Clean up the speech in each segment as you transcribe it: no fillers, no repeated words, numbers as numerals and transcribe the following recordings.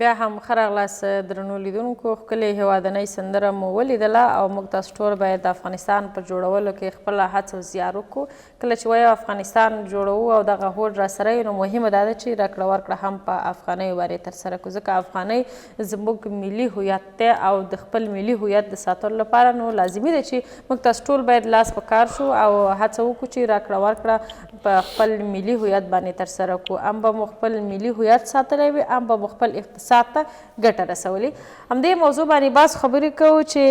بیا هم ښه راغلاست درنو لیدونکو. ښکلې هېوادنۍ سندره مو ولیدله او موږ تاسو ټول باید د افغانستان په جوړولو کې خپله هڅه او زیار وکړو. کله چې وایو افغانستان جوړوو او دغه هوډ راسره وي نو مهمه دا ده چې راکړه ورکړه هم په افغانیو باندې ترسره کړو، ځکه افغانۍ زموږ ملي هویت دی او د خپل ملي هویت د ساتلو لپاره نو لازمي ده چې موږ تاسو ټول باید لاس په کار شو او هڅه وکړو چې راکړه ورکړه په خپل ملي هویت باندې ترسره کړو. هم به مو خپل ملي هویت ساتلی وي، هم به مو خپل اقتصاد ته ګټه رسولې. همدې موضوع باندې بس خبرې کوو چې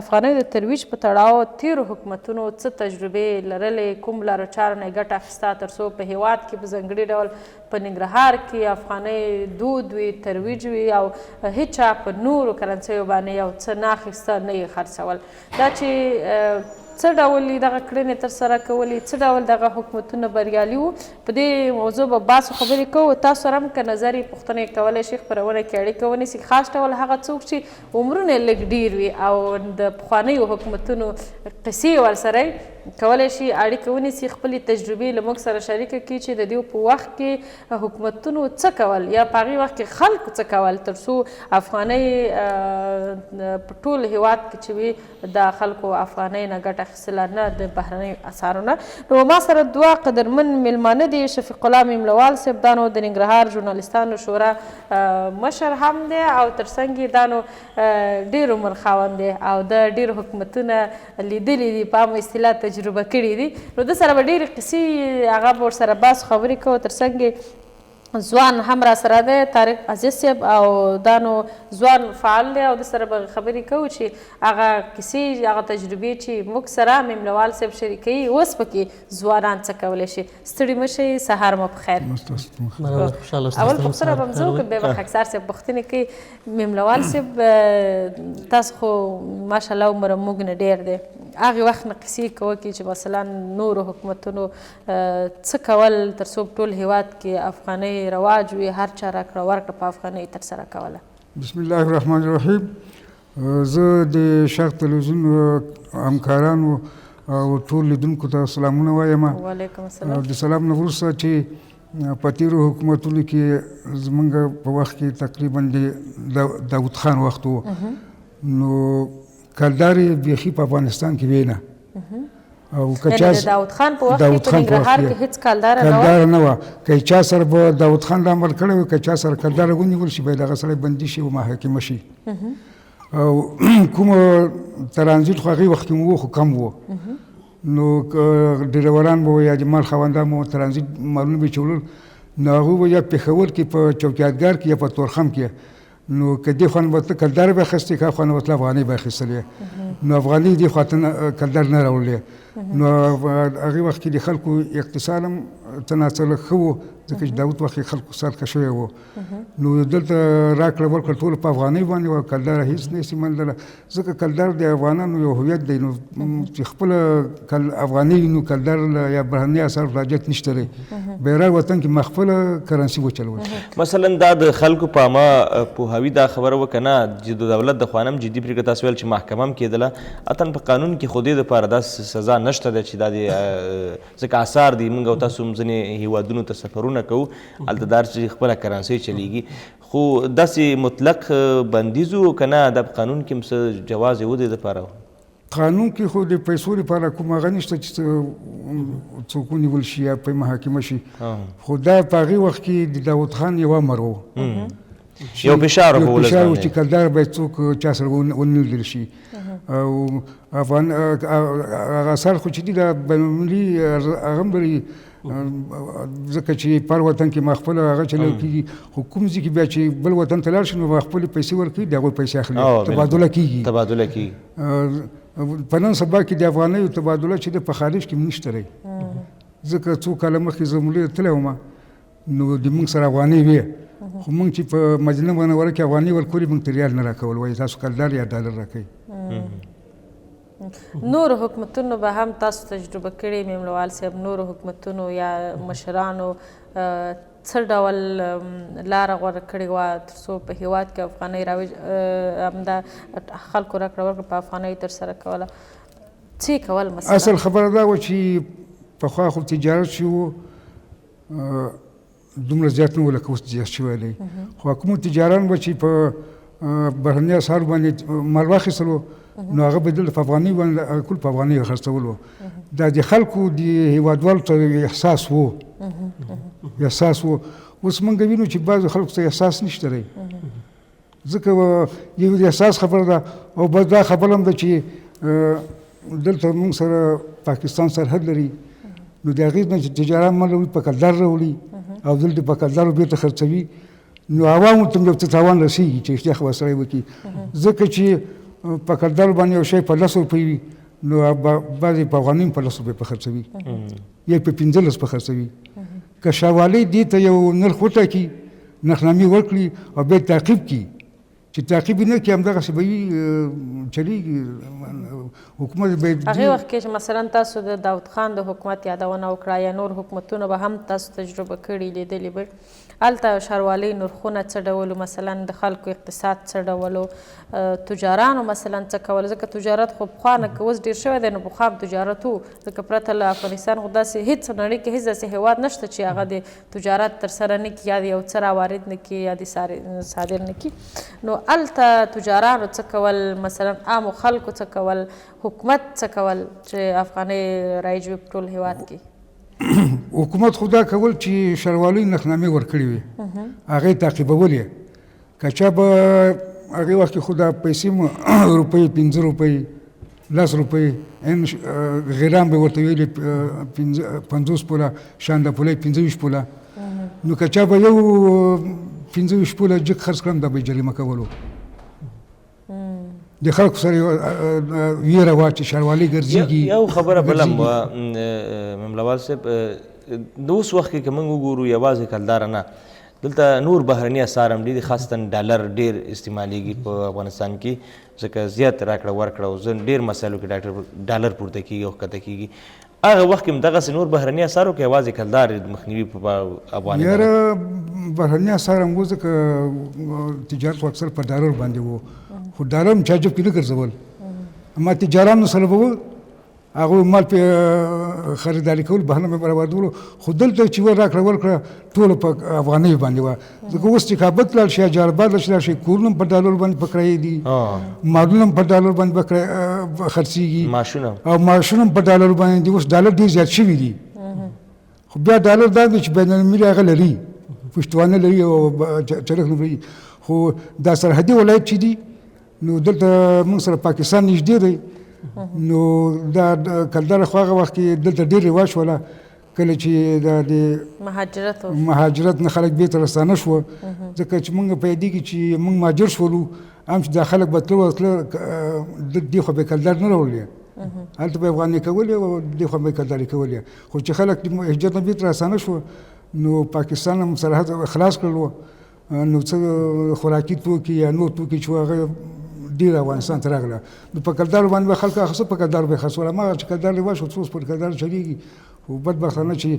افغانیو د ترویج په تړاو تیرو حکومتونو څه تجربې لرلې، کوم لارو چارو نه یې ګټه اخیسته تر څو په هېواد کې په ځانګړي ډول په ننګرهار کې افغانۍ دود وي، ترویج وي او هیچا په نورو کرنسیو باندې یو څه نه اخیسته نه یې خرڅول. دا چې څه ډول یې دغه کړنې ترسره کولې، څه ډول دغه حکومتونه بریالي وو، په دې موضوع به باسو خبرې کوو. تاسو سره هم که نظر یې پوښتنې کولی شئ خپرونه کې اړیکه ونیسئ، خاص ډول هغه څوک چې عمرونه یې لږ ډېر وي او د پخوانیو حکومتونو قصې ورسره کولی شي اړیکه ونیسي، خپلې تجربې له موږ سره شریکه کړي چې د دې په وخت کې حکومتونو څه کول یا په هغې وخت کې خلکو څه کول تر څو افغانۍ په ټول هېواد کې چې وي د خلکو افغانۍ نه ګټه اخیستله، نه د بهرنیو اسعارو نه. نو ما سره دوه قدرمن میلمانه دي. شفیق الله میملوال صاحب دا نو د ننګرهار ژورنالستانو شورا مشر هم دی او تر څنګ یې دا نو ډېر عمر خاوند دی او د ډېرو حکومتونه لیدلي دي، په عامه اصطلاح تجربه کړي دي. نو ده سره به ډېرې قصې هغه به ورسره بحث خبرې کوو. تر څنګ ځوان هم را سره دی، طارق عزیز صاحب، او دا نو ځوان فعال دی او د سره به خبرې کوو چې هغه کیسې هغه تجربې چې موږ سره میملوال صاحب شریکوي اوس پکې ځوانان څه کولی شي. ستړي مه شئ، سهار مو په خیر. اول پوښتنه به م زه وکړم، بیا به خاکسار صاحب پوښتنې کوي. میملوال صاحب تاسو خو ماشاءالله عمر موږ نه ډېر دی، هغې وخت نه قصې کوه کې چې مثلا نورو حکومتونو څه کول تر څو په ټول هېواد کې افغانۍ رواج وي، هر چا راکړه ورکړه په افغانۍ ترسره کوله. بسم الله الرحمن الرحیم. زه د شرق تلویزیون همکارانو او ټول لیدونکو ته سلامونه وایم. وعلیکم السلام. د سلام نه وروسته چې په تېرو حکومتونو کې زموږ په وخت کې تقریبا د داود خان وخت و، نو کلدار یې بیخي په افغانستان کې وی نه. او یعنې د داود خان په وخت کې په ننګرهار کې هېڅ کلداره نه وه. که چا سره به داود خان د عمل کړی وي، که چا سره کلداره ونیول شي باید هغه سړی بندي شي او محاکمه شي. او کومه ترانزیت خو هغې وخت کې مو و خو کم و، نو ډریوران به یا د مال خاوندان به ترانزیت مالونه به یې چولل، نو هغوی به یا پېښور کې په چوکیاتګار کې یا په تورخم کې، نو که دې خوا نه به ته کلداره به اخیستې، که خوا نه به تله افغانۍ به اخیستلې، نو افغانۍ دې خوا ته کلدار نه راوړلې. نو هغې وخت کې د خلکو اقتصاد هم څه ناڅه ښه و، ځکه چې داود وخت کې خلکو سرکه شوی و. نو دلته راکړه ورکړه ټوله په افغانۍ باندې وه، کلداره هېڅ نه شي منلله، ځکه کلدار د افغانانو یو هویت دی. نو چې خپله افغانۍ وي نو کلدار یا بهرني اسعارو حاجت نشته دی. بیرغ وطن کې ما خپله کرنسي وچلول. مثلا دا د خلکو په عامه پوهاوي دا خبره وکړه نه چې د دولت د خوا نه هم جدي پرېکړه تاسو ویل چې محکمه هم کېدله، اتن په قانون کې خو دې دپاره داسې سزا نشته ده چې دا د ځکه اثار دي. موږ او تاسو هم ځینې هېوادونو ته سفرونه کوو، هلته دا چې خپله کرنسۍ چلیږي، خو داسې مطلق بندیز و که نه دا په قانون کې هم څه جواز یې و دې دپاره؟ قانون کې خو د پیسو لپاره کوم هغه نشته چې څوک ونیول شي یا په محاکمه شي، خو دا په هغې وخت کې د داود خان یو امر و، یو فشار و چې کلدار باید څوک چا سره ونه لیدل شي. او هغه اثار خو چې دي دا بینالمللي هغه هم لري، ځکه چې پر وطن کې ما خپله هغه چلول کېږي، خو کوم ځای کې بیا چې بل وطن ته لاړ شي نو به خپلې پیسې ورکوي، د هغوی پیسې اخلي، تبادله کېږي. په نن سبا کې د افغانیو تبادله چې ده په خارج کې نشته دی، ځکه څو کاله مخکې زه مولې ته تللی وم، نو د موږ سره افغانۍ وې، خو موږ چې په مدینه منوره کې افغانۍ ورکولې موږ ته ریال نه راکول، وایي تاسو کلدار یا ډالر راکوئ. نورو حکومتونو به هم تاسو تجربه کړې میملوال صاحب، نورو حکومتونو یا مشرانو څه ډول لاره غوره کړې وه تر څو په هېواد کې افغانۍ راویج همدا خلکو راکړه ورکړه په افغانۍ ترسره کوله؟ څه یې کول مثلا؟ اصل خبره دا وه چې پخوا خو تجارت شي و، دومره زیات نه و لکه اوس زیات شوی دی خو کوم تجاران به چې په بهرني اسعارو باندې مال واخیستلو نو هغه به دلته په افغاني باندې کل په افغاني خرڅولو دا د خلکو د هېوادوالو ته احساس و اوس موږ وینو چې بعضو خلکو ته احساس نشته دی ځکه یو د احساس خبره ده او بل دا خبره هم ده چې دلته موږ سره پاکستان سرحد لري نو د هغې نه چې تجاران مال راوړي په کلدار راوړي او دلته په کلدارو بېرته خرڅوي نو عوامو ته یو څه تاوان رسېږي چې اشتیا خو به سړی وکړي ځکه چې په کلدارو باندې یو شی په 10 روپۍ وي نو بعضې په افغاني په 10 روپۍ په خرڅوي یا په 15 په خرڅوي که شاوالۍ دې ته یو نرخ وټاکي نرخنامې ورکړي او بیا تعقیب کړي چې تعقیب یې نه کړي همدغسې به وي چلېږي حکومت باید هغې وخت کې چې مثلا تاسو د داود خان د حکومت یادونه وکړه یا نور حکومتونه به هم تاسو تجربه کړي لیدلي به هلته ښاروالۍ نرخونه څه ډول مثلا د خلکو اقتصاد څه ډول تجارانو مثلا څه کول ځکه تجارت خو پخوا نه که اوس ډېر شوی دی نو پخوا هم تجارت و ځکه پرته له افغانستان خو داسې هېڅ نړۍ کې هېڅ داسې هېواد نشته چې هغه د تجارت ترسره نه کړي یا د یو څه راوارد نه کړي یا د صادر نه کړي نو هلته تجارانو څه کول مثلا عامو خلکو څه کول حکومت څه کول چې افغانۍ رایجوي په ټول هېواد کې حکومت خو دا کول چې ښاروالۍ نرخنامې ورکړې وي هغې تعقیبولې که چا به هغې وخت کې خو دا پیسې روپۍ 15 روپۍ 10 روپۍ غیران به ورته ویلې 50 پوله شانده پوله 25 پوله نو که چا به یو 25 پوله جګ خرڅ کړم دا به جریمه کولو د خلکو سره ویره وه چې ښاروالۍ ګرځېږي یو خبره بله هم وه مملوال صاحب د اوس وخت کې که موږ وګورو یوازې کلداره نه دلته نور بهرني اسعار هم ډېر خاصتا ډالر ډېر استعمالیږي په افغانستان کې ځکه زیات راکړه ورکړه او زه ډېر مسایلو کې ډالر پورته کېږي او ښکته کېږي هغه وخت کې هم دغسې نور بهرني اسعارو کې یوازې کلدار مخنیوي په افغاني یاره بهرني اسعار هم و ځکه تجارت خو اکثر په ډالر باندې و خو ډالر هم چا جب کې نه ګرځول اما تجارانو سره به و هغوی مال پې خریداري کول بهانه مې برابردولو خو دلته چې ور راکړه ورکړه ټوله په افغانیو باندې وه ځکه اوس چې کابل ته لاړ شي یا جلال ته لاړ شي کورونه هم په ډالرو باندې په کرایې دي مالونه هم په ډالر باندې خرڅېږي او معاشونه هم په ډالرو باندې دي اوس ډالر ډېر زیات شوي دي خو بیا ډالر دا دی چې بین المللي هغه لري پشتوانه لري او چرخ نه لري خو دا سرحدي ولایت چې دي نو دلته موږ سره پاکستان نږدې دی نو دا کلداره خو هغه وخت کې دلته ډېر رواج شوله کله چې دا د مهاجرت نه خلک بېرته راستانه شوه ځکه چې موږ پیدېږي چې موږ مهاجر شولو هم چې دا خلک به تله دې خوا به یې کلدار نه راوړلې هلته به یې افغانۍ کولې او دې خوا به یې کلداري کولې خو چې خلک د هجرت نه بېرته راستانه شوه نو پاکستان هم سرحد خلاص کړل نو څه خوراکي توکي یا نور توکي چې هغه ډېر افغانستان ته راغله نو په کلدارو باندې به خلک اخیسته په کلدارو به یې خرڅول هماغه چې کلدار رواج شو څه اوس پر کلدار چلېږي خو بدبختانه چې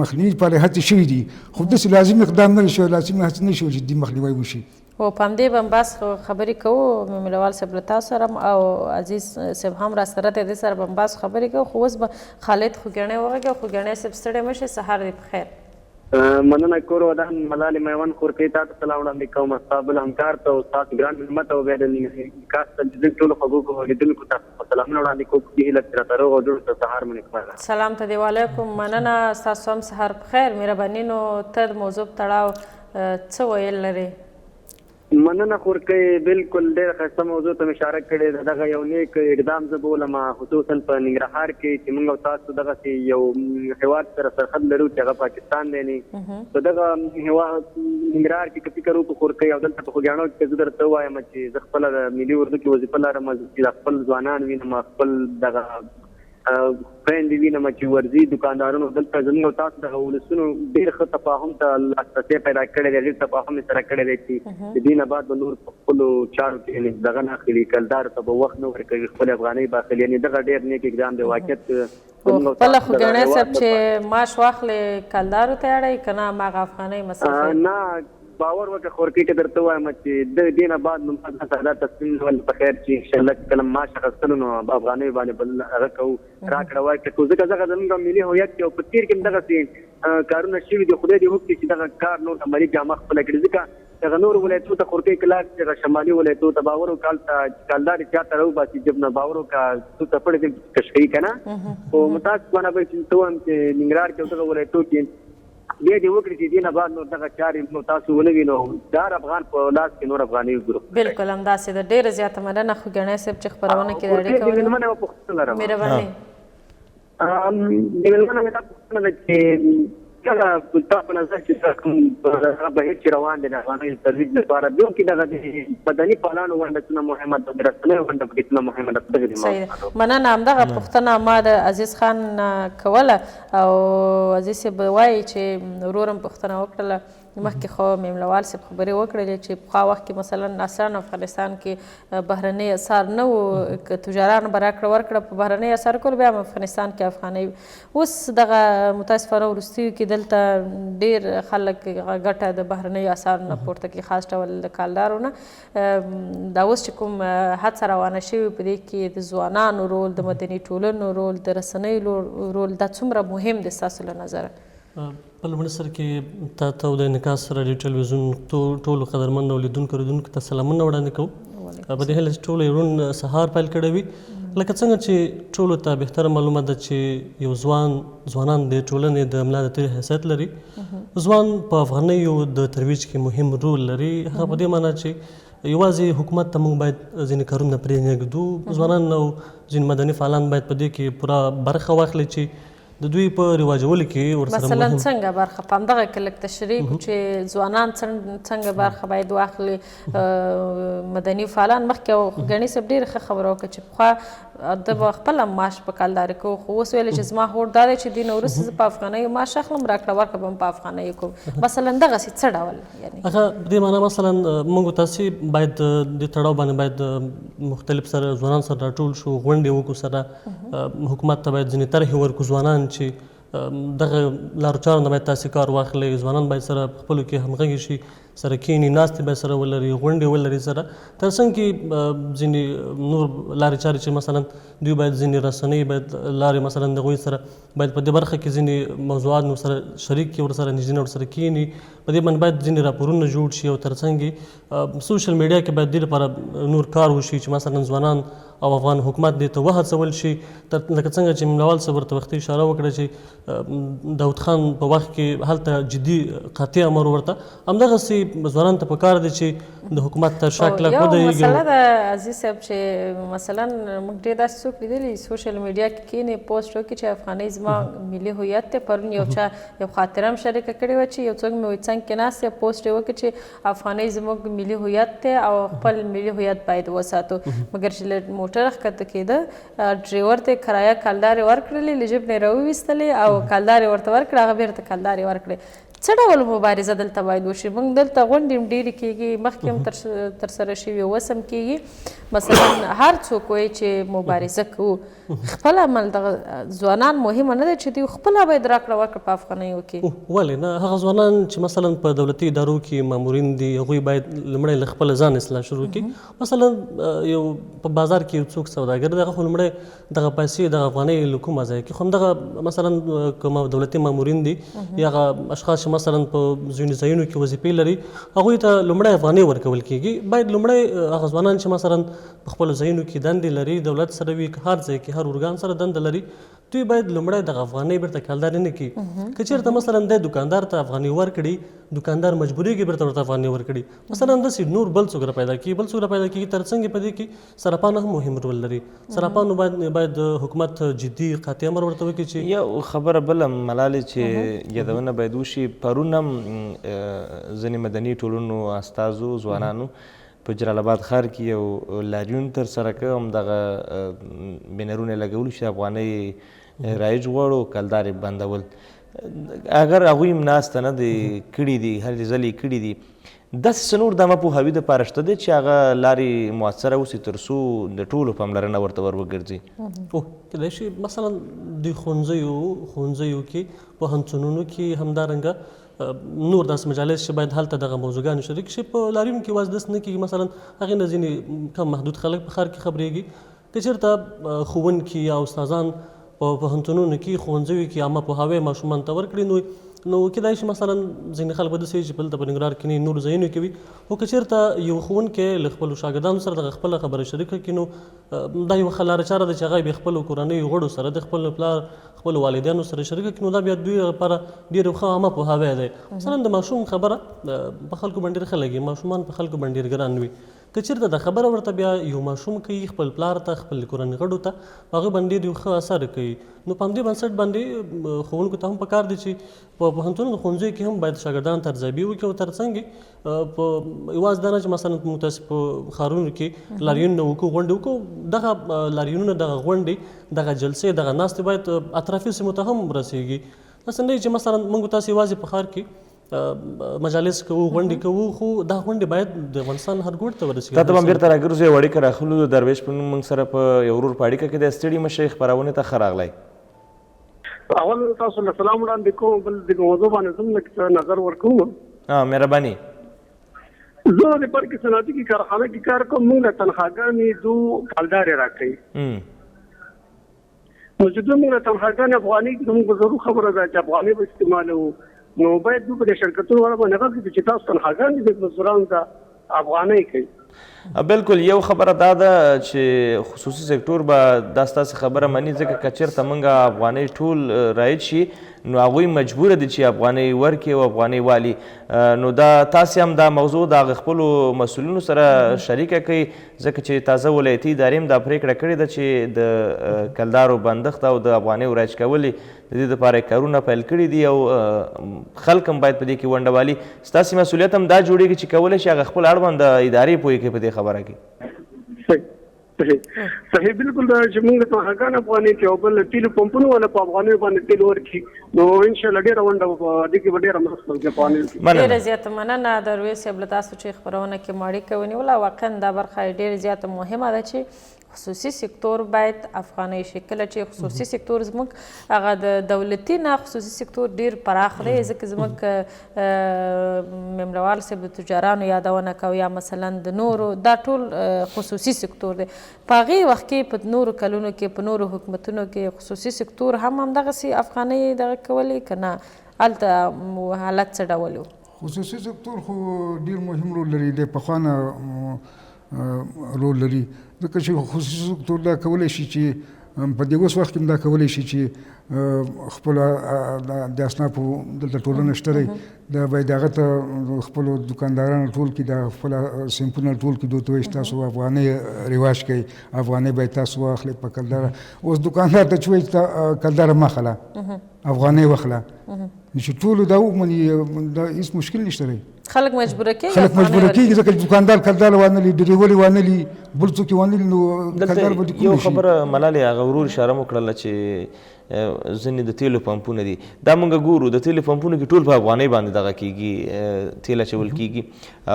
مخنیوي پالحت شوي دي خو داسې لازم اقدام نه شوی لازم هڅې نه شوی چې دې مخنیوی وشي خو په همدې به هم بس خبرې کوو مینوال صاحب له تاسو سره او عزیز صاحب هم راسره دی دې سره به هم بس خبرې کوو خو اوس به خالد خوږیاڼی وغږوو خوږیاڼی صاحب ستړی مه شئ سهار دې په خیر مننه کور ودان ملالې میوند خورکۍ تا ته سلام وړاندې کوم استاد همکار ته استاد ګران خدمت او بیا د کاست د ټولو خبرو لیدونکو ته سلامونه وړاندې کوم چې هیله تر روغ او جوړ ته سهار مونږ کوي سلام ته دی وعلیکم مننه تاسو هم سهار په خیر مهرباني نو ته د موضوع تړاو څه ویل لري مننه خورکۍ بالکل ډېر ښایسته موضوع ته اشاره کړې ده دغه یو نیک اقدام زه بولم خصوصا په ننګرهار کې چې موږ او تاسو دغسې یو هېواد سره سرحد لرو چې هغه پاکستان دی نه په دغه هېواد ننګرهار کې که فکر وکړو خورکۍ او دلته په خوږیاڼو کې زه درته ووایم چې زه خپله د ملي اردو کې وظیفه لرم چې خپل ځوانان وینم خپل دغه خویندې وینم چې ورځي دکاندارانو دلته زموږ او تاسو دغه ولسونو ډېر ښه تفاهم ته لاسرسی پیدا کړی دی ډېر تفاهم یې سره کړی دی چې د دې نه بعد به نور په خپلو چارو کې دغه نه اخلي کلدارو ته به وخت نه ورکوي خپلې افغانۍ به اخلي یعنې دغه ډېر نیک اقدام دی واقعیت خپله خوږیاڼی صاحب چې معاش واخلې کلدارو ته اړئ که نه هماغه افغانۍ مصرفوي نه باور وکړه خورکۍ ته درته وایم چې د دې نه بعد نو دا تصمیم نیول په خیر چې انشاءالله چې کله معاش اخیستلو نو افغانۍ باندې بل هغه کوو راکړه ورکړه ځکه دغه زموږ ملي هویت دی او په تېر کې هم دغسې کارونه شوي دي. خدای دې وکړي چې دغه کار نور عملي جامه خپله کړي ځکه دغه نور ولایتونو ته خورکۍ کلاک دغه شمالي ولایتونو ته باور وکړه هلته کالدار یې چاته راوباسي جب نه باور وکړه څو څپړې دې کش کوي که نه خو متاسفانه به چې ته وایم چې ننګرهار کې او دغه ولایتونو کې بیا دې وکړي چې دې نه بعد نور دغه چارې نو تاسو ونه وینو د هر افغان په لاس کې نور افغانۍ وګورو. بالکل همداسې ده. ډېره زیاته مننه خو ګنی صاحب چې خپرونه کې د اړیکه مېلمنه یوه پوښتنه لرم. مهرباني. د مېلمنه مې دا پوښتنه ده چې کله ستا په نظر چې کوم هغه بهیر چې روان دی د افغانۍ ترویج لپاره بیا کې دغه د مدني فعالانو ونډه څومره مهمه ده د رسنیو ونډه پکې څومره مهمه ده دغه دې صحیح ده. مننه. همدغه پوښتنه ما د عزیز خان کوله او عزیز صاحب وایي چې ورور هم پوښتنه وکړله مخکې خو میملوال صاحب خبرې وکړلې چې پخوا وخت کې مثلا اصلا افغانستان کې بهرنۍ اسعار نه وو که تجاران به راکړه ورکړه په بهرنۍ اسعار کول بیا هم افغانستان کې افغانۍ اوس دغه متاسفانه وروستیو کې دلته ډېر خلک ګټه د بهرنۍ اسعارو نه پورته کوي خاص ډول د کالدارو نه. دا اوس چې کوم هڅه روانه شوې په دې کې د ځوانانو رول د مدني ټولنو رول د رسنیو رول دا څومره مهم دی ستاسو له نظره؟ په لومړي سر کې تا ته او د انعکاس راډیو ټلویزیون ټولو قدرمنو لیدونکو اورېدونکو ته سلامونه وړاندې کوو. په دې هیله چې ټولو یو روڼ سهار پیل کړی وي لکه څنګه چې ټولو ته بهتره معلومه ده چې یو ځوانان د ټولنې د ملا د تیر حیثیت لري. ځوان په افغانیو د ترویج کې مهم رول لري. هغه په دې معنی چې یوازې حکومت ته موږ باید ځینې کارونه پرې نه ږدو. ځوانان او ځینې مدني فعالان باید په دې کې پوره برخه واخلي چې د دوی په رواجولو کې ورسره مثلا څنګه برخه په همدغه کې لږ تشریح چې ځوانان څنګه برخه باید واخلي مدني فعالان. مخکې ګنی صاحب ډېره ښه خبره وکړه چې پخوا د به خپله معاش په کالداري کوو خو اوس ویلې چې زما هوډ دا دی چې دې نه وروسته زه په افغانیو معاش اخلم راکړه ورکړه به هم په افغانیو کوم مثلا دغسې څه ډول یعنې هغه په دې معنی مثلا موږ تاسې باید د تړاو باندې باید مختلف سره ځوانان سره راټول شو غونډې وکړو سره حکومت ته باید ځینې طرحې ورکړو ځوانان چې دغه لارو چارو نه باید تاسې کار واخلئ. ځوانان باید سره په خپلو کې همغږي شي سره کښېني ناستې باید سره ولري غونډې ولري سره تر څنګ کې ځینې نور لارې چارې چې مثلا دوی باید ځینې رسنۍ باید لارې مثلا د هغوی سره باید په دې برخه کې ځینې موضوعات ورسره شریک کړي ورسره نږدې ورسره کښېني په دې باندې باید ځینې راپورونه جوړ شي او تر څنګ سوشل میډیا کې باید دې لپاره نور کار وشي چې مثلا ځوانان او افغان حکومت دې ته وهڅول شي لکه څنګه چې ملوال صاحب ورته وختي اشاره وکړه چې داود خان په وخت کې هلته جدي قاطع امر ورته همدغسې ځوانانو ته پکار دی چې د حکومت تر شا کلک ودرېږي. یو مسله ده عزیز صاحب چې مثلا موږ ډېر داسې څوک لیدلي سوشل میډیا کې کښېني پوسټ وکړي چې افغانۍ زما ملي هویت دی. پرون یو چا یو خاطره هم شریکه کړې وه چې یو څوک مې وایي څنګ کې ناست دی پوسټ یې وکړ چې افغانۍ زموږ ملي هویت دی او خپل ملي هویت باید وساتو. مګر چې له موټره ښکته کېده ډریور ته یې کرایه کالدارې ورکړلې له جیب نه یې راوویستلې او کالدارې ورته ورکړه هغه بېرته کالدارې ورکړې. څه ډول مبارزه دلته باید وشي؟ موږ دلته غونډې هم ډېرې کېږي مخکې هم ترسره شوي اوس هم کېږي. مثلا هر څوک وایي چې مبارزه کوو خپله عمل دغه ځوانان مهمه نه ده چې دوی خپله باید راکړه ورکړه په افغانیو کې؟ ولې نه هغه ځوانان چې مثلا په دولتي ادارو کې مامورین دي هغوی باید لومړی له خپله ځان اصلاح شروع کړي. مثلا یو په بازار کې یو څوک سوداګر دی هغه خو لومړی دغه پیسې دغه افغانۍ له کومه ځایه کړي خو همدغه مثلا کوم دولتي مامورین دي یا هغه اشخاص مثلا په ځینو ځایونو کې وظیفې لري هغوی ته لومړی افغانۍ ورکول کېږي. باید لومړی هغه ځوانان چې مثلا په خپلو ځایونو کې دندې لري دولت سره وي که هر ځای کې هر ارګان سره دنده لري دوی باید لومړی دغه افغانۍ بیرته کالداري نه کړي. که چېرته مثلا دی دوکاندار ته افغانۍ ورکړي دوکاندار مجبورېږي بیرته ورته افغانۍ ورکړي مثلا داسې نور بل څوک راپیدا کېږي بل څوک راپیدا کېږي تر څنګ په دې کې سراپان هم مهم رول لري. سراپانو باید حکومت جدي قاطع امر ورته وکړي چې یو خبره بله ملالې چې یادونه باید وشي. پرون هم ځینې مدني ټولنو استازو ځوانانو په جلال آباد ښار کې یو لاریون ترسره کړ همدغه بینرونه یې لګولي چې افغانۍ رایج غواړو کلدارې بندول. اگر هغوی هم ناسته نه دی کړي دي هلې ځلې کړي دي داسې څه نور دمه پوهاوي دپاره شته دی چې هغه لارې مؤثره اوسي تر څو د ټولو پاملرنه ورته ور وګرځي؟ کیدای شي مثلا د ښوونځیو کې پوهنتونونو کې همدارنګه نور داسې مجالس چې باید هلته دغه موضوعګانې شریک شي. په لاریون کې یوازې داسې نه کېږي، مثلا هغې نه ځینې کم محدود خلک په ښار کې خبرېږي. که چېرته ښوونکي یا استادان په پوهنتونونو کې ښوونځیو کې عامه پوهاوی ماشومانو ته ورکړي، نو کېدای شي مثلا ځینې خلک به داسې وي چې دلته په ننګرهار کې نه نورو ځایونو کې وي، خو که چېرته یو ښوونکی له خپلو شاګردانو سره دغه خپله خبره شریکه کړي، نو دا یوه ښه لاره چاره ده چې هغه بیا خپلو کورنیو غړو سره د خپل پلار خپلو والدینو سره شریکه کړي، نو دا بیا دوی لپاره ډېر ښه عامه پوهاوی دی. مثلا د ماشوم خبره په خلکو باندې ډېر ښه لګي، ماشومان په خلکو باندې ډېر ګران وي. که چېرته دا خبره ورته بیا یو ماشوم کوي خپل پلار ته خپل کورنۍ غړو ته، هغه باندې ډېر یو ښه اثر کوي. نو په همدې بنسټ باندې ښوونکو ته هم پکار دی چې په پوهنتونونو ښوونځیو کې هم باید شاګردانو ته ارزیابي وکړي، او تر څنګ په یوازې دا نه چې مثلا موږ تاسې په ښارونو کې لاریونونه وکړو، غونډې وکړو، دغه لاریونونه، دغه غونډې، دغه جلسې، دغه ناستې باید اطرافي سیمو ته هم رسېږي. داسې نه چې مثلا موږ تاسې یوازې په ښار کې مجالس کوو، غونډې کوو، خو دا غونډې باید د افغانستان هر ګوټ ته ورسېږي. تا ته به هم بېرته راګرځو، یو اړیکه راخلو. درویش په نوم موږ سره په یو ورور په اړیکه کې دی. ستړي مه شئ، خپرونې ته ښه راغلی. اول تاسو له سلام وړاندې کوم، بل د موضوع باندې زه لږ نظر ورکوم. مهرباني. زه د برق صنعتي کې کارخانه کې کار کوم. موږ له تنخواګانې دو کالدارې راکوي، نو چې دوی موږ له تنخواګانې افغاني زموږ ضرور خبره ده چې افغاني به استعمالوو، نو باید دوی په دې شرکتونو والا باندې غږ کړي چې تاسو تنخواګانې د مزدورانو ته افغانۍ کوي. بالکل. یو خبره دا ده چې خصوصي سکتور به دا ستاسې خبره مني، ځکه که چېرته موږ افغانۍ ټول رایج شي، نو هغوی مجبوره دي چې افغانۍ ورکړي او افغانۍ والي. نو دا تاسې هم دا موضوع د هغه خپلو مسؤلینو سره شریکه کوي، ځکه چې تازه ولایتي ادارې هم دا پرېکړه کړې ده چې د کلدارو بندښت او د افغانیو رایج کولې د دې دپاره کارونه پیل کړي دي، او خلک هم باید په دې کې ونډه والي. ستاسې مسؤلیت هم دا جوړېږي چې کولی شي هغه خپل اړوند ادارې پوهې کړي په دې خبره کې. صحیح بالکل. دا چې موږ ته هغه افغاني کې او بل تیل پمپونو ولا په افغاني باندې تیل ورکړي، نو ان شاء الله ډېره ونډه دې کې ډېره مرسته وکړي په افغاني کې. ډېره زیاته مننه درویش صاحب له تاسو چې خپرونه کې مو اړیکه ونیوله. واقعا دا برخه ډېره زیاته مهمه ده چې خصوصي سکتور باید افغانۍ شي. کله چې خصوصي سکتور زموږ هغه د دولتي نه خصوصي سکتور ډېر پراخ دی، ځکه زموږ مملوال صاحب د تجارانو یادونه کوي، یا مثلا د نورو، دا ټول خصوصي سکتور دی. په هغې وخت کې په نورو کلونو کې په نورو حکومتونو کې خصوصي سکتور هم همدغسې افغانۍ دغه کولې که نه؟ هلته حالت څه ډول و؟ خصوصي سکتور خو ډېر مهم رول لري، د پخوا نه رول لري، ځکه چې خصوصي سکتور دا کولی شي چې په دې اوس وخت کې دا کولی شي چې خپله د اسنافو دلته ټولنه شته دی، دا باید هغه ته خپلو دکاندارانو ټول کړي، دا خپله صنفونه ټول کړي، دوی ته وایي چې تاسو افغانۍ رواج کوئ، افغانۍ باید تاسو واخلئ په کلداره. اوس دکاندار ته چې وایي چې کلداره مه اخله، افغانۍ واخله، چې ټولو دا ومني، دا هېڅ مشکل نشته دی. خلک مجبوره کېږي، خلک مجبوره کېږي، ځکه چې دکاندار کلدار وانه لي، ډریور وانه لي، بل څوک وانه لي، نو کلدار به دلته یو خبره ملالې هغه ورور اشاره مو کړله چې ځینې د تیلو پمپونه دي. دا موږ ګورو د تیلو پمپونو کې ټول په افغانۍ باندې دغه کېږي، تیل اچول کېږي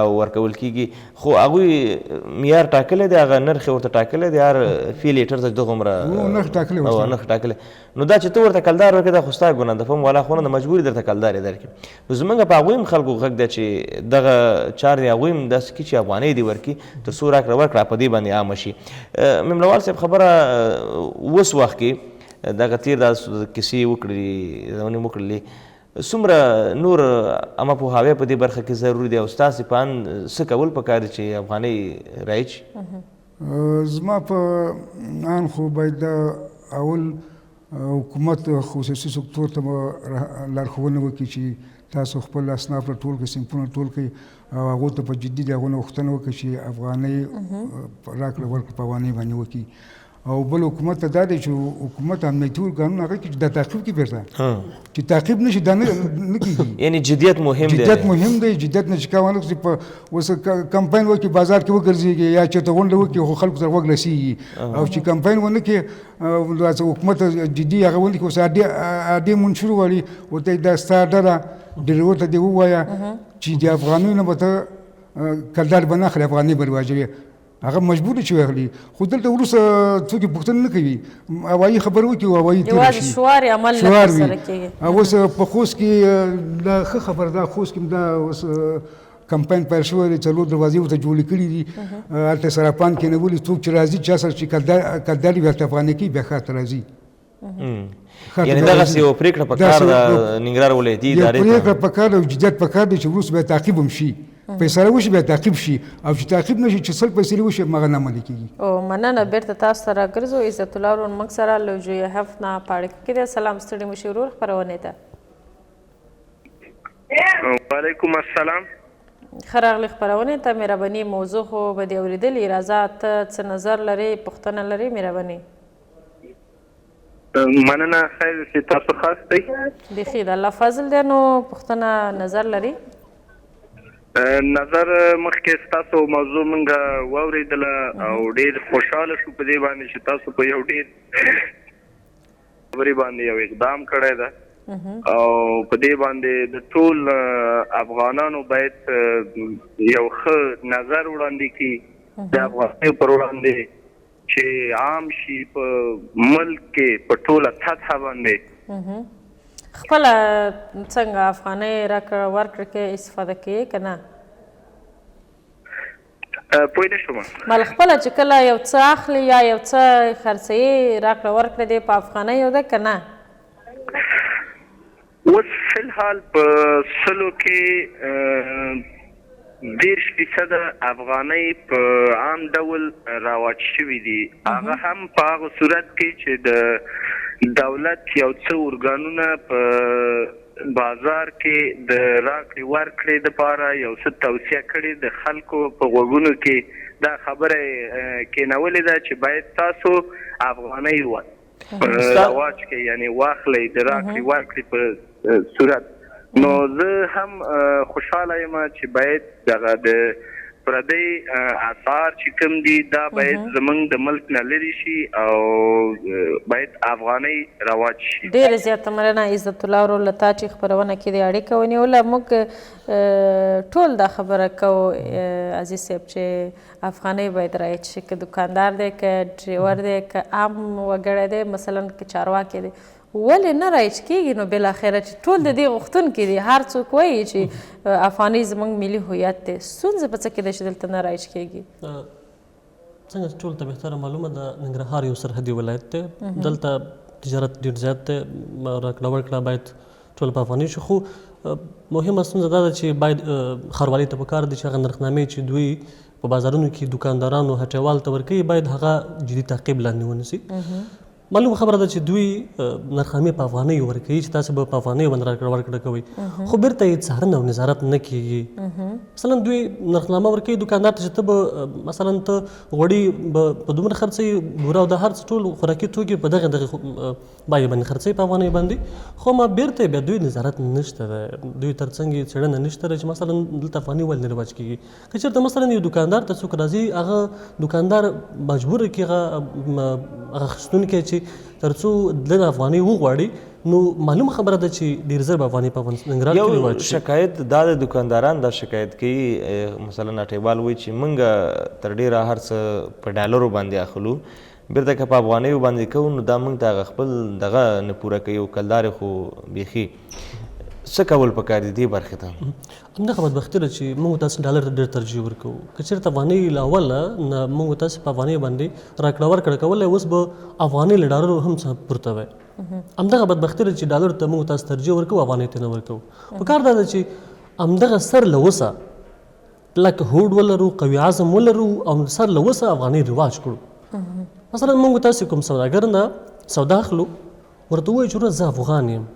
او ورکول کېږي، خو هغوی معیار ټاکلی دی، هغه نرخ یې ورته ټاکلی دی، هر فی لیټر ته دغومره نرخ ټاکلی نرخ ټاکلی. نو دا چې ته ورته کلدار ورکړې دا خو ستا ګناه ده، فهم والا خو نه ده، مجبور یې درته کلدار یې درکړي. نو زموږ په هغوی هم خلکو غږ دی چې دغه چار دی هغوی هم داسې کړي چې افغانۍ دې ورکړي، تر څو راکړه ورکړه په دې باندې عامه شي. مملوال صاحب خبره اوس وخت کې دغه تېر دا کیسې وکړلې، زمونې وکړلې، څومره نور عامه پوهاوی په دې برخه کې ضروري دی، او ستاسې په اند څه کول پکار دي چې افغانۍ رایج شي؟ زما په ان خو باید دا اول حکومت خصوصي سکتور ته لارښوونه وکړي چې تاسو خپل اسناف ټول کړئ، صنفونه ټول کړئ، او هغو ته په جدي د هغو نه غوښتنه وکړي چې افغانۍ راکړه ورکړه په افغانۍ باندې وکړي. او بل حکومت ته دا دی چې حکومت امنیتي ارګانونه هغه کې دا تعقیب کړي بیرته، چې تعقیب نشي دا نه کېږي. یعنی جدیت مهم دی، جدیت مهم دی، جدیت نه چې کا ونه کړي، په اوس کمپاین وکړي، بازار کې وګرځېږي، یا چېرته غونډه وکړي، خو خلکو سره غوږ رسېږي، او چې کمپاین ونه کړي، حکومت جدي هغه ونه کړي، اوس عادي منشور وړي، ورته دا ستا ډله ډریور ته دې ووایه چې د افغانیو نه به ته کلدار به نه اخلې، افغانۍ به رواجوې. هغه مجبور چې واخلي خو دلته وروسته څوک پوښتنه نه کوي هوایي خبر وکړي او هوایي تېره یوازې شي شعار عمل نه شعار وي ترسره کېږي. اوس په خوست کې دا ښه خبر ده خوست کې دا اوس کمپاین پیل شوی دی 4 دروازې ورته جوړې کړي دي هلته سراپان کې نیولي څوک چې راځي چا سره چې کلداري ورته افغاني کوي بیا ښار ته راځي. یعنې دغسې یوه پرېکړه پکار ده ننګرهار ولایتي ادارې ته پرېکړه پکار ده او جدیت پکار دی چې وروسته بیا تعقیب هم شي فیصله وشي بیا تعقیب شي او چې تعقیب نه شي چې سل فیصلې وشي هغه نه عملي کېږي. او مننه بیرته تاسو ته راګرځو عزت الله ورور موږ سره له جوی هفت نه په اړیکه کې دی. سلام ستړي مشي ورور خپرونې ته. وعلیکم السلام. ښه راغلې خپرونې ته. مهرباني موضوع خو به دې اورېدلې. راځه ته څه نظر لرې پوښتنه لرې مهرباني. مننه خیر چې تاسو خاص دی. بیخي د الله فضل دی. نو پوښتنه نظر لرې؟ نظر مخکې ستاسو موضوع مونږ واورېدله او ډېر خوشحاله شو په دې باندې چې تاسو په یو ډېر خبرې باندې یو اقدام کړی ده او په دې باندې د ټول افغانانو باید یو ښه نظر وړاندې کړي د افغانیو پر وړاندې چې عام شي په ملک کې په ټوله سطحه باندې خپله څنګه افغانۍ راکړه ورکړه کې استفاده کوې که نه؟ پوه نه شوم. مال خپله چې کله یو څه اخلي یا یو څه خرڅوي راکړه ورکړه دی په افغانیو ده که نه؟ اوس فی الحال په سلو کې 10% افغانۍ په عام ډول راواچ شوي دي. هغه هم په هغه صورت کې چې د دولت یو څه ارګانونه په بازار کې د راکړې ورکړې دپاره یو څه توصیه کړې د خلکو په غوږونو کې دا خبره کېنولې ده چې باید تاسو افغانۍ رواج کې یعنې واخلئ د راکړې ورکړې په صورت. نو زه هم خوشحاله یم چې باید دغه د پردی اثار چې کوم دي دا باید زمونږ د ملک نه لرې شي او باید افغانۍ رواج شي. ډېره زیاته مننه عزت الله ورور له تا چې خپرونه کې د اړیکه ونیوله. موږ ټول دا خبره کوو عزیز صاحب چې افغانۍ باید رایج شي که دکاندار دی که ډریور دی که عام وګړی دی مثلا که چارواکی دی ولې نه رایج کېږي؟ نو بالاخره چې ټول د دې غوښتونکي دي هر څوک وایي چې افغانۍ زموږ ملي هویت دی ستونزه په څه کې ده چې دلته نه رایج کېږي؟ څنګه چې ټولو ته بهتره معلومه ده ننګرهار یو سرحدي ولایت دی دلته تجارت ډېر زیات دی راکړه ورکړه باید ټول په افغانۍ شي خو مهمه ستونزه دا ده چې باید ښاروالۍ ته پکار دي چې هغه نرخنامې چې دوی په بازارونو کې دوکاندارانو هټیوال ته ورکوي باید هغه جدي تعقیب لاندې ونیسي. معلومه خبره ده چې دوی نرخنامې په افغانۍ ورکوي چې تاسو به په افغانۍ باندې راکړه ورکړه کوئ خو بیرته یې څارنه او نظارت نه کېږي. مثلا دوی نرخنامه ورکوي دوکاندار ته چې ته به مثلا ته غوړي به په دومره خرڅوي بوره او د هر څه ټول خوراکي توکي په دغه بیې باندې خرڅوي په افغانۍ باندې خو ما بیرته بیا دوی نظارت نشته ده دوی تر څنګ یې څېړنه نشته ده چې مثلا دلته افغانۍ ولې نه رواج کېږي. که چېرته مثلا یو دوکاندار ته څوک راځي هغه دوکاندار مجبوره کړي هغه اخیستونکی چې تر څو دلته افغانۍ وغواړي نو معلومه خبره ده چې ډېر زر به افغانۍ په ننګرهار کې رواج شي. یو شکایت دا د دوکانداران دا شکایت کوي مثلا اټیوال وایي چې موږ تر ډېره هر څه په ډالرو باندې اخلو بیرته که په افغانیو باندې کوو نو دا موږ ته هغه خپل دغه نه پوره کوي او کلدار خو بیخي څه کول پکار دي دې برخې ته؟ همدغه بدبختي ده چې موږ تاسو ډالر ته ډېر ترجیح ورکوو. که چېرته افغانۍ له اوله نه موږ تاسو په افغانۍ باندې راکړه ورکړه کولی اوس به افغانۍ له ډالرو هم څه پورته وی. همدغه بدبختي ده چې ډالر ته موږ تاسو ترجیح ورکوو افغانۍ ته نه ورکوو. پکار دا ده چې همدغه سر له اوسه لکه هوډ ولرو قوي عزم ولرو او سر له اوسه افغانۍ رواج کړو. مثلا موږ تاسو کوم سوداګر نه سودا اخلو ورته ووایو چې وروره زه افغان یم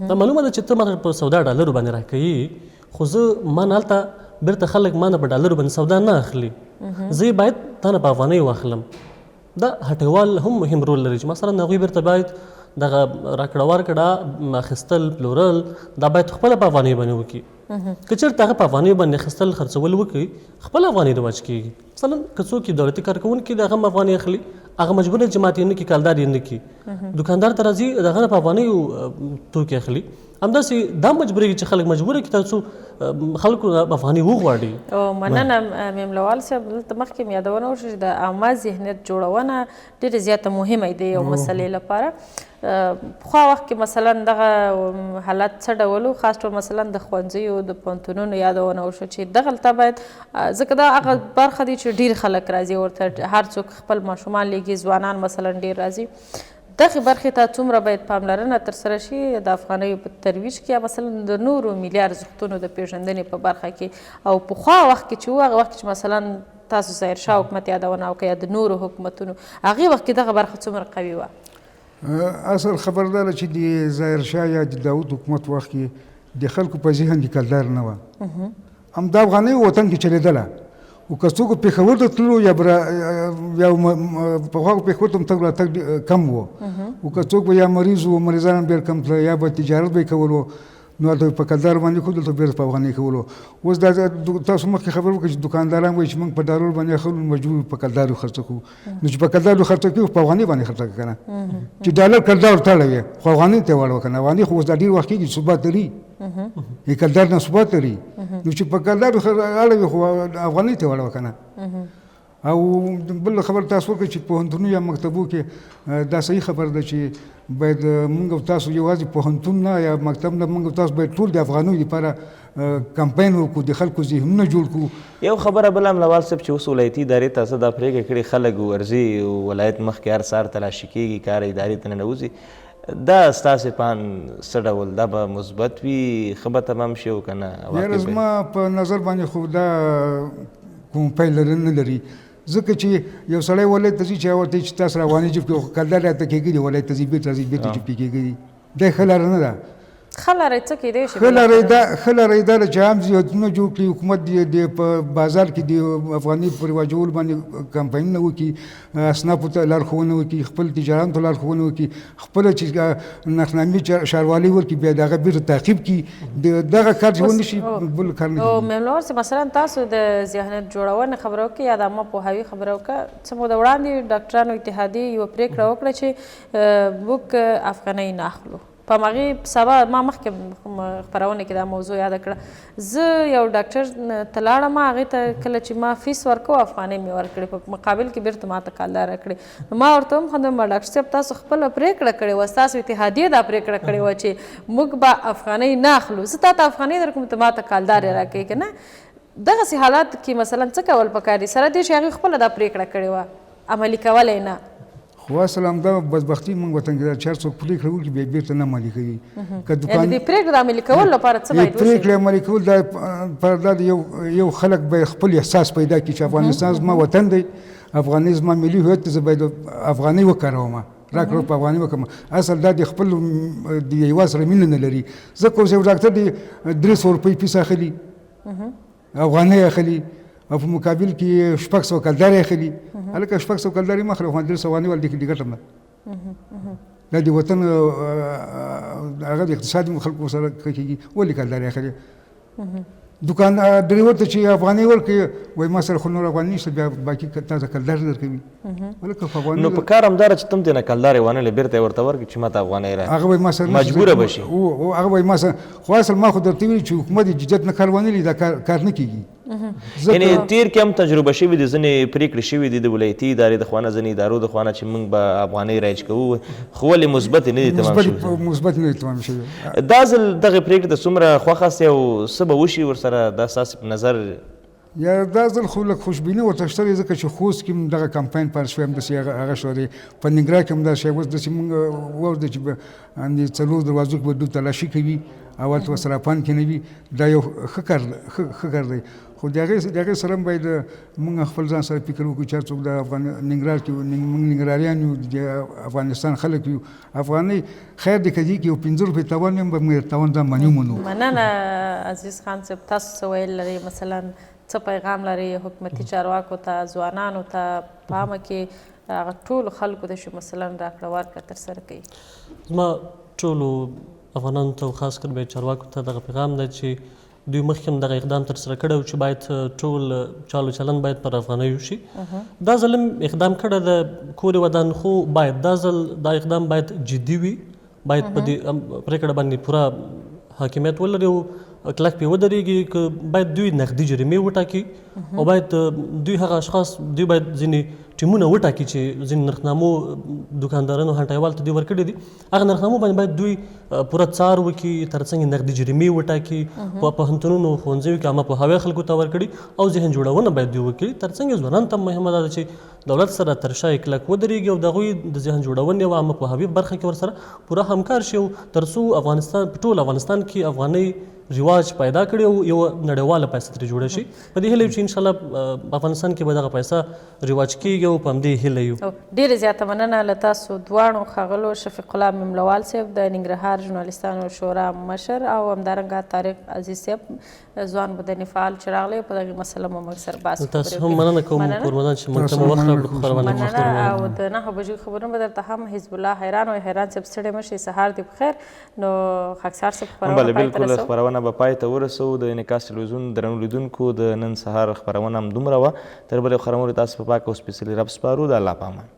دا معلومه ده چې ته ماته په سودا ډالرو باندې راکوي خو زه ما نه هلته بیرته خلک ما نه په ډالرو باندې سودا نه اخلي زه یې باید تا نه په افغانۍ واخلم. دا هټیوال هم مهم رول لري چې مثلا هغوی بیرته باید دغه راکړه ورکړه اخیستل پلورل دا باید خپله په افغانۍ باندې وکړي. که چېرته هغه په افغانۍ باندې اخیستل خرڅول وکړي خپله افغانۍ رواج کېږي. مثلا که څوک دولتي کارکوونکي د هغه هم افغانۍ اخلي هغه مجبور دی چې ماته یې نه کړي کلدار یې نه کړي دوکاندار ته راځي د هغه نه په افغانیو توکي اخلي همداسې دا مجبورېږي چې خلک مجبوره کړي ترڅو خلکو افغاني وغواړي. او مننه میملوال صاحب، دلته مخکې مې یادونه وشوه چې د عامه ذهنیت جوړونه ډېرې زیاته مهمه ده یو مسلې لپاره. پخوا وخت کې مثلا دغه حالت څه ډول و، خاص ډول مثلا د ښوونځیو د پوهنتونونو یادونه وشوه چې دغلته باید ځکه دا هغه برخه دي چې ډېر خلک راځي ورته، هر څوک خپل ماشومان لیږي، ځوانان مثلا ډېر راځي. دغې برخې ته څومره باید پاملرنه ترسره شي د افغانیو په ترویج کې، یا مثلا د نورو ملي ارزښتونو د پیژندنې په برخه کې. او پخوا وخت کې چې و، هغه وخت چې مثلا تاسو ظاهرشاه حکومت یادونه وکړه یا د نورو حکومتونو، هغې وخت کې دغه برخه څومره قوي وه؟ اصل خبردار چې د ظاهرشاه یا د داود حکومت وخت کې د خلکو په ذهن کې کلدار نه وه، همدا افغاني وطن کې چلېدله. او که څوک پېښور ته تللو یا پخوا پېښور ته تګ راتګ کم و، او که څوک به یا مریض و، مریضان هم ډېر کم تلل، یا به تجارت به یې کولو، نو هلته په کلدار باندې ښودل، دلته بېرته په افغانۍ کولو. اوس دا تاسو مخکې خبر وکړئ چې دوکانداران وایي چې موږ په ډالر باندې اخلو، مجبور په کلدارو خرڅه کوو. نو چې په کلدارو خرڅه کوو، په افغانۍ باندې خرڅه کوو که نه، چې ډالر کلدار ورته اړوي، خو افغانۍ ته یې واړوه که نه. افغانۍ خو اوس دا ډېر وخت کېږي چې ثبات لري، کلدار نه ثبات لري. نو چې په کلدارو اړوي، خو افغانۍ ته یې واړوه که نه. او بل خبر تاسو وکړئ چې پوهنتونو یا مکتبو کې دا صحیح خبر ده چې باید موږ او تاسو یوازې پوهنتون نه یا مکتب نه، موږ او تاسو باید ټول د افغانیو لپاره کمپاین وکړو، د خلکو ذهنونه جوړ کړو. یو خبره بله ملوال صاحب چې اوس ولایتي ادارې ته څه دا پرېکړه کړې خلک ورځي ولایت مخکې هر سهار تلاشي کېږي، کار ادارې ته ننوځي، دا ستاسې پان څه ډول دا به مثبت وي، ښه به تمام شي او که نه؟ یاره زما په نظر باندې خو دا کوم پایله نه لري، ځکه چې یو سړی ولایت ته ځي چې ورته چې تاسو را افغانۍ جیب کړئ، کلدار راته کېږي، ولایت ته ځي بېرته راځي، بېرته جیب کې کېږي. دا ښه لاره نه ده. ښه لاره یې څه کیدی شي؟ ښه لاره یې دا ده چې عام ځایونه جوړ کړي، حکومت د په بازار کې د افغانۍ په رواجولو باندې کمپاینونه وکړي، اصنافو ته لارښوونه وکړي، خپل تجارانو ته لارښوونه وکړي، خپله چې نرخنامې ښاروالۍ ورکړي، بیا د هغه بیرته تعقیب کړي. دغه کار چې ونه شي، بل کار نه کېږي. میملوال صاحب، مثلا تاسو د ذهنیت جوړونې خبره وکړئ یا د عامه پوهاوي خبره وکړه. څه موده وړاندې ډاکټرانو اتحادیې یوه پرېکړه وکړه چې موږ افغانۍ نه اخلو. په همغې سبا ما مخکې خپرونه کې دا موضوع یاده کړه. زه یو ډاکټر ته لاړم، هغې ته کله چې ما فیس ورکوه افغانۍ مې ورکړې، په مقابل کې بیرته ما ته کلداره کړې. نو ما ورته وخندم، ډاکټر صاحب تاسو خپله پرېکړه کړې وه، ستاسو اتحادیې دا پرېکړه کړې وه چې موږ به افغانۍ نه اخلو، زه تا ته افغانۍ درکوم، ته ما ته کلدارې راکوې که نه. دغسې حالات کې مثلا څه کول پکار دي؟ سره دې چې هغوی خپله دا پرېکړه کړې وه، عملي کولی نه. خو اصل همدا بدبختي موږ وطن کې ده چې هر څوک پرېکړه وکړي بیا بیرته نه عملي کوي. یعنې د پرېکړې د عملي کولو لپاره څه باید وشي؟ پرېکړې عملي کول دا د یو خلک باید خپل احساس پیدا کړي چې افغانستان زما وطن دی، افغانۍ زما ملي هویت دی، زه باید افغانۍ وکاروم، راکړه په افغانۍ وکړم. اصل دا د خپل د هېواد سره مینه نه لري. ځکه اوس یو ډاکټر د 300 روپۍ فیس اخلي، افغانۍ اخلي، او په مقابل کې 600 کلدارې اخلي. هلکه 600 کلدارې مه اخلي، 300 افغانۍ ولې دې ګټم نه. دا د وطن هغه د اقتصادي خلکو سره کېږي، ولې کلدارې اخلي؟ دوکان ډریور ته چې افغانۍ ورکړي، وایي ما سره خو نور افغانۍ نشته، بیا باقي تا ته کلدار درکوي. هلکه په افغانۍ نو په کار همدا ده چې تم ترې نه کلدارې وانهلې، بیرته یې ورته ورکړي چې ما ته افغانۍ راکړي، هغه وایي ما سره مجبوره به شي. هغه وایي ما سره، خو اصل ما خو درته ویلي چې حکومت د جدیت نه کار وانهلي، دا کار نه کېږي. یعنې تیر کې هم تجربه شوي دي، ځینې پرېکړې شوي دي د ولایتي ادارې د خوا نه، ځینې ادارو د خوا نه چې موږ به افغانۍ رایج کوو، خو ولې مثبت نه دي تمام شوي؟ مثبت نه دي تمام شوي. دا ځل دغې پرېکړې ته څومره خوښ یاستئ او څه به وشي ورسره؟ دا ستاسې په نظر یا دا ځل خو لږ خوشبیني ورته شته دی، ځکه چې خوست کې هم دغه کمپاین پیل شوی، همداسې هغه شوی دی. په ننګرهار کې هم دا شی اوس داسې موږ واورېده چې 4 دروازو کې به دوی تلاشي کوي او هلته به صرافان کېنوي. دا یو ښه کار دی. خو د هغې سره هم باید موږ خپل ځان سره فکر وکړو چې هر څوک د ننګرهار کې موږ ننګرهاریان یو، د افغانستان خلک یو. افغانۍ خیر دی که دې کې یو 5 روپۍ تاوان وي، موږ تاوان ځان باندې ومنو. مننه عزیز خان صاحب، تاسو څه ویل لرئ؟ مثلا څه پیغام لري حکومتي چارواکو ته، ځوانانو ته په عامه کې هغه ټولو خلکو ته چې مثلا راکړه ورکړه ترسره کوي؟ زما ټولو افغانانو ته او خاص کر به چارواکو ته دغه پیغام دی چې دوی مخکې هم دغه اقدام ترسره کړی و چې باید ټول چالو چلن باید پر افغانیو شي. دا ځل هم اقدام کړی د کور ودان، خو باید دا ځل دا اقدام باید جدي وي، باید په دې پرېکړه باندې پوره حاکمیت ولري او کلک پې ودرېږي که باید دوی نقدي جریمې وټاکي او باید دوی هغه اشخاص دوی باید ځینې ټیمونه وټاکي چې ځینې نرخنامو دوکاندارانو هټیوال ته دوی ورکړي دي هغه نرخنامو باندې باید دوی پوره څار وکړي تر څنګ نقدي جریمې وټاکي په پوهنتونونو ښوونځیو کې عامه پوهاوی خلکو ته ورکړي او ذهن جوړونه باید دوی وکړي تر څنګ ځوانانو ته مهمه ده چې دولت سره تر شا یې کلک ودرېږي او د هغوی د ذهن جوړونې او عامه پوهاوي برخه کې ورسره پوره همکار شي او تر څو افغانستان په ټول افغانستان کې افغانۍ رواج پیدا کړي او یو نړیواله پیسه ترې جوړه شي په دې هیله چې انشاءالله افغانستان کې به دغه پیسه رواج کیږي او په همدې هیله یو. ډېرې زیاته مننه له تاسو دواړو ښاغلو شفیق الله مملوال صاحب د ننګرهار ژورنالستانو شورا مشر او همدارنګه طارق عزیز صاحب ځوان مدني فعال چې راغلی په دغې مسله مو موږ سره بحث وکړو. تاسو هم مننه کوم کورمدان چې موږ ته مو وخت راکړو خبرونه مننه او د 9 بجو خبرونه به درته هم حزب الله حیران او حیران صاحب ستړی مه شئ سهار دې بخیر نو خاکسار صاحب خپرونه پای ته رسوو. خپرونه به پای ته ورسوو د انعکاس تلویزیون درنو لیدونکو د نن سهار خپرونه هم دومره وه تر بلې خپرونې تاسو په پاک او سپېڅلي رب سپارو د الله په امان.